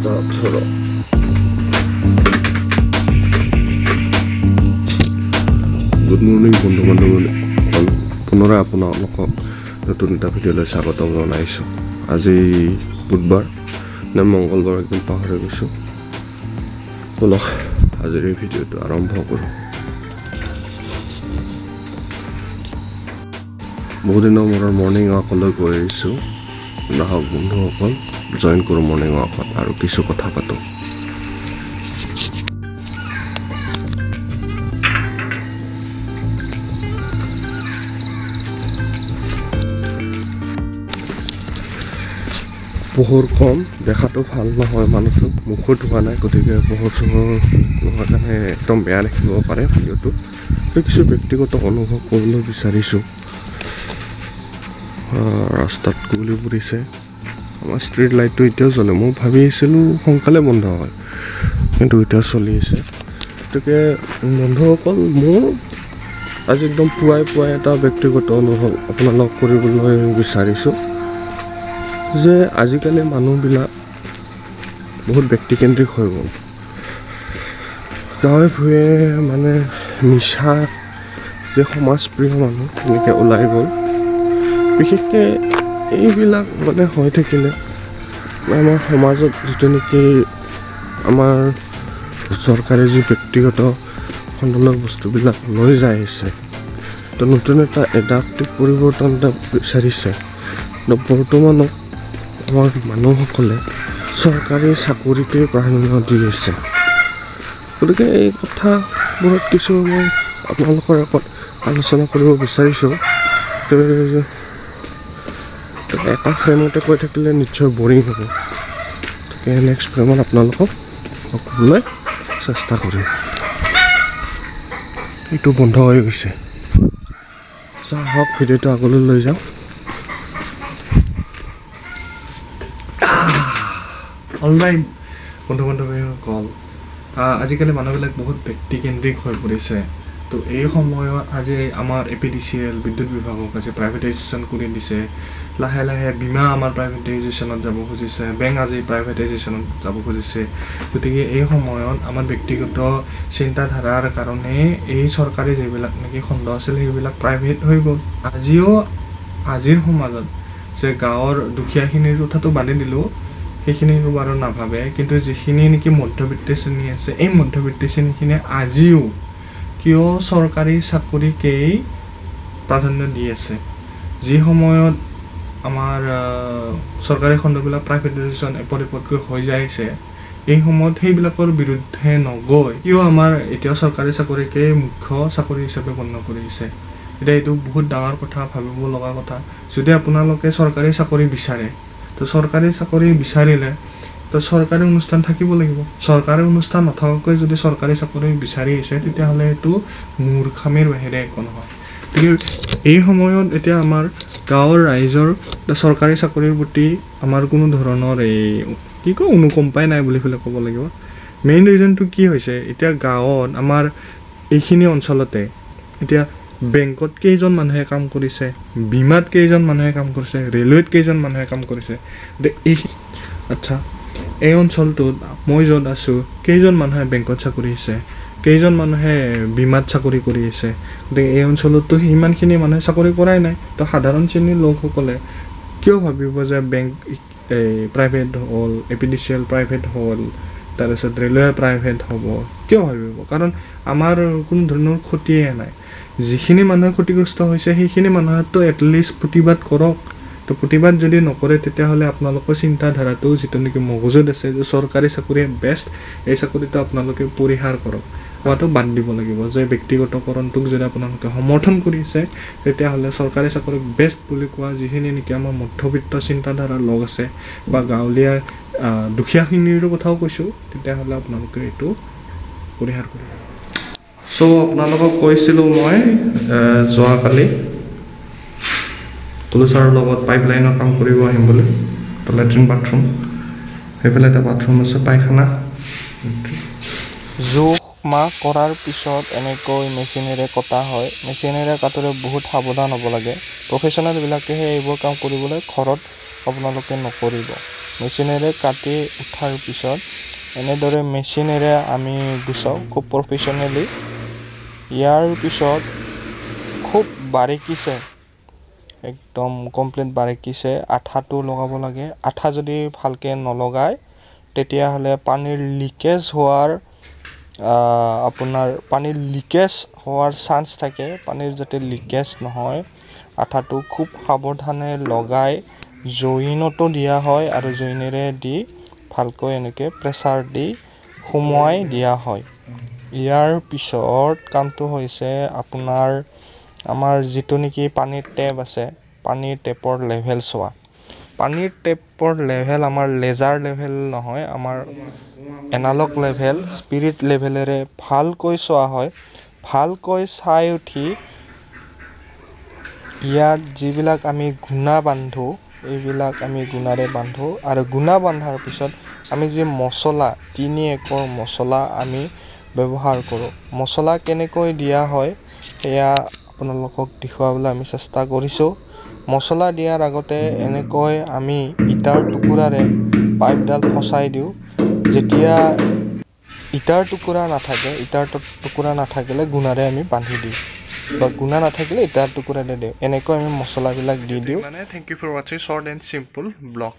18 good morning বন্ধু বান্ধৱীসকল পুনৰাই আপোনালোকক নতুন এটা ভিডিঅ'লৈ স্বাগতম জনাইছোঁ। আজি বুধবাৰ নে মংগলবাৰ একদম পাহৰি গৈছোঁ। বলক আজিৰ এই ভিডিঅ'টো আৰম্ভ কৰোঁ। বহুদিনৰ মূৰৰ মৰ্ণিং ৱাকলৈ গৈ আহিছোঁ। নাহক বন্ধুসকল জইন কৰোঁ মৰ্ণিং ৱাকত আৰু কিছু কথা পাতোঁ। পোহৰ কম, দেখাটো ভাল নহয়, মানুহটো মুখো ধোৱা নাই, গতিকে পোহৰ চোহৰ নোহোৱাৰ কাৰণে একদম বেয়া দেখিব পাৰে ভিডিঅ'টো। কিছু ব্যক্তিগত অনুভৱ কৰিবলৈ বিচাৰিছোঁ। ৰাস্তাত কুঁৱলী পৰিছে, আমাৰ ষ্ট্ৰীট লাইটটো এতিয়াও জ্বলে। মই ভাবি আছিলোঁ সোনকালে বন্ধ হয়, কিন্তু এতিয়াও চলি আছে। গতিকে বন্ধুসকল, মোৰ আজি একদম পুৱাই এটা ব্যক্তিগত অনুভৱ আপোনালোক কৰিবলৈ বিচাৰিছোঁ যে আজিকালি মানুহবিলাক বহুত ব্যক্তিকেন্দ্ৰিক হৈ গ'ল। গাঁৱে ভূঞে মানে নিচা যে সমাজপ্ৰিয় মানুহ তেনেকৈ ওলাই গ'ল। বিশেষকৈ এইবিলাক মানে হৈ থাকিলে আমাৰ সমাজত যিটো নেকি আমাৰ চৰকাৰে যি ব্যক্তিগত খণ্ডলৈ বস্তুবিলাক লৈ যাই আছে, তো নতুন এটা এডাপ্টিভ পৰিৱৰ্তন এটা বিচাৰিছে। বৰ্তমানত আমাৰ মানুহসকলে চৰকাৰী চাকৰিতেই প্ৰাধান্য দি আছে। গতিকে এই কথাবোৰত কিছু মই আপোনালোকৰ আগত আলোচনা কৰিব বিচাৰিছোঁ। এটা ফ্ৰেমতে কৈ থাকিলে নিশ্চয় বৰিং হ'ব। গতিকে নেক্সট ফ্ৰেমত আপোনালোকক ক'বলৈ চেষ্টা কৰিম। এইটো বন্ধ হৈ গৈছে। আহক ভিডিঅ'টো আগলৈ লৈ যাওঁ। অলৰাইট বন্ধু বান্ধৱীসকল, আজিকালি মানুহবিলাক বহুত ব্যক্তিকেন্দ্ৰিক হৈ পৰিছে। তো এই সময়ত আজি আমাৰ APDCL বিদ্যুৎ বিভাগক আজি প্ৰাইভেটাইজেশ্যন কৰি দিছে। লাহে লাহে বীমা আমাৰ প্ৰাইভেটাইজেশ্যনত যাব খুজিছে, বেংক আজি প্ৰাইভেটাইজেশ্যনত যাব খুজিছে। গতিকে এই সময়ত আমাৰ ব্যক্তিগত চিন্তাধাৰাৰ কাৰণে এই চৰকাৰী যিবিলাক নেকি খণ্ড আছিল সেইবিলাক প্ৰাইভেট হৈ গ'ল। আজিৰ সমাজত যে গাঁৱৰ দুখীয়াখিনিৰ কথাটো বাদে দিলোঁ, সেইখিনি বাৰু নাভাবে, কিন্তু যিখিনি নেকি মধ্যবিত্ত শ্ৰেণী আছে, এই মধ্যবিত্ত শ্ৰেণীখিনিয়ে আজিও কিয় চৰকাৰী চাকৰিকেই প্ৰাধান্য দি আছে। যি সময়ত আমাৰ চৰকাৰী খণ্ডবিলাক প্ৰাইভেটাইজেশ্যন এপদকৈ হৈ যাইছে, এই সময়ত সেইবিলাকৰ বিৰুদ্ধে নগৈ কিয় আমাৰ এতিয়াও চৰকাৰী চাকৰিকেই মুখ্য চাকৰি হিচাপে গণ্য কৰিছে। এতিয়া এইটো বহুত ডাঙৰ কথা, ভাবিব লগা কথা। যদি আপোনালোকে চৰকাৰী চাকৰি বিচাৰে, তো চৰকাৰী চাকৰি বিচাৰিলে তো চৰকাৰী অনুষ্ঠান থাকিব লাগিব। চৰকাৰী অনুষ্ঠান নথকাকৈ যদি চৰকাৰী চাকৰি বিচাৰি আছে, তেতিয়াহ'লে এইটো মূৰ্খামিৰ বাহিৰে একো নহয়। গতিকে এই সময়ত এতিয়া আমাৰ গাঁৱৰ ৰাইজৰ চৰকাৰী চাকৰিৰ প্ৰতি আমাৰ কোনো ধৰণৰ অনুকম্পাই নাই বুলি পেলাই ক'ব লাগিব। মেইন ৰিজনটো কি হৈছে, এতিয়া গাঁৱত আমাৰ এইখিনি অঞ্চলতে এতিয়া বেংকত কেইজন মানুহে কাম কৰিছে, বীমাত কেইজন মানুহে কাম কৰিছে, ৰেলৱেত কেইজন মানুহে কাম কৰিছে। আচ্ছা, এই অঞ্চলটোত মই য'ত আছোঁ কেইজন মানুহে বেংকত চাকৰি আছে, কেইজন মানুহে বীমাত চাকৰি কৰি আছে। গতিকে এই অঞ্চলততো সিমানখিনি মানুহে চাকৰি কৰাই নাই। তো সাধাৰণ শ্ৰেণীৰ লোকসকলে কিয় ভাবিব যে বেংক প্ৰাইভেট হ'ল, APDCL প্ৰাইভেট হ'ল, তাৰপিছত ৰেলৱে প্ৰাইভেট হ'ব, কিয় ভাবিব? কাৰণ আমাৰ কোনো ধৰণৰ ক্ষতিয়ে নাই। যিখিনি মানুহে ক্ষতিগ্ৰস্ত হৈছে সেইখিনি মানুহেতো এটলিষ্ট প্ৰতিবাদ কৰক। তো প্ৰতিবাদ যদি নকৰে, তেতিয়াহ'লে আপোনালোকৰ চিন্তাধাৰাটো যিটো নেকি মগজুত আছে যে চৰকাৰী চাকৰিয়ে বেষ্ট, এই চাকৰিটো আপোনালোকে পৰিহাৰ কৰক, হোৱাটো বাদ দিব লাগিব। যে ব্যক্তিগতকৰণটোক যদি আপোনালোকে সমৰ্থন কৰিছে, তেতিয়াহ'লে চৰকাৰী চাকৰিক বেষ্ট বুলি কোৱা যিখিনি নেকি আমাৰ মধ্যবিত্ত চিন্তাধাৰাৰ লগ আছে বা গাঁৱলীয়া দুখীয়াখিনিৰ কথাও কৈছোঁ, তেতিয়াহ'লে আপোনালোকে এইটো পৰিহাৰ কৰিব। আপোনালোকক কৈছিলোঁ মই যোৱাকালি কলুচাৰৰ লগত পাইপলাইনৰ কাম কৰিব আহিম বুলি। তো লেট্ৰিন বাথৰুম, সেইফালে এটা বাথৰুম আছে, পায়খানা। জোখ মাখ কৰাৰ পিছত এনেকৈ মেচিনেৰে কটা হয়। মেচিনেৰে কাটোতে বহুত সাৱধান হ'ব লাগে। প্ৰফেশ্যনেলবিলাকেহে এইবোৰ কাম কৰিবলৈ, ঘৰত আপোনালোকে নকৰিব। মেচিনেৰে কাটি উঠাৰ পিছত এনেদৰে মেচিনেৰে আমি গুচাওঁ খুব প্ৰফেশ্যনেলি। ইয়াৰ পিছত খুব বাৰিকিছে একদম কমপ্লিট বাৰিকিছে আঠাটো লগাব লাগে। আঠা যদি ভালকৈ নলগায় তেতিয়াহ'লে পানীৰ লিকেজ হোৱাৰ আপোনাৰ পানীৰ লিকেজ হোৱাৰ চান্স থাকে। পানীৰ যাতে লিকেজ নহয় আঠাটো খুব সাৱধানে লগাই জইনতো দিয়া হয় আৰু জইনেৰে দি ভালকৈ এনেকৈ প্ৰেছাৰ দি সুমুৱাই দিয়া হয়। ইয়াৰ পিছত কামটো হৈছে আপোনাৰ আমাৰ যিটো নেকি পানীৰ টেপ আছে, পানীৰ টেপৰ লেভেল চোৱা। পানীৰ টেপৰ লেভেল আমাৰ লেজাৰ লেভেল নহয়, আমাৰ এনালগ লেভেল, স্পিৰিট লেভেলেৰে ভালকৈ চোৱা হয়। ভালকৈ চাই উঠি ইয়াত যিবিলাক আমি গুণা বান্ধো, এইবিলাক আমি গুণাৰে বান্ধো আৰু গুণা বান্ধাৰ পিছত আমি যি মছলা 3 একৰ মছলা আমি ব্যৱহাৰ কৰোঁ। মছলা কেনেকৈ দিয়া হয় সেয়া আপোনালোকক দেখুৱাবলৈ আমি চেষ্টা কৰিছোঁ। মছলা দিয়াৰ আগতে এনেকৈ আমি ইটাৰ টুকুৰাৰে পাইপডাল ফচাই দিওঁ। যেতিয়া ইটাৰ টুকুৰা নাথাকিলে গুণাৰে আমি বান্ধি দিওঁ বা গুণা নাথাকিলে ইটাৰ টুকুৰাৰে দিওঁ। এনেকৈ আমি মছলাবিলাক দি দিওঁ। মানে thank you for watching short and simple blog.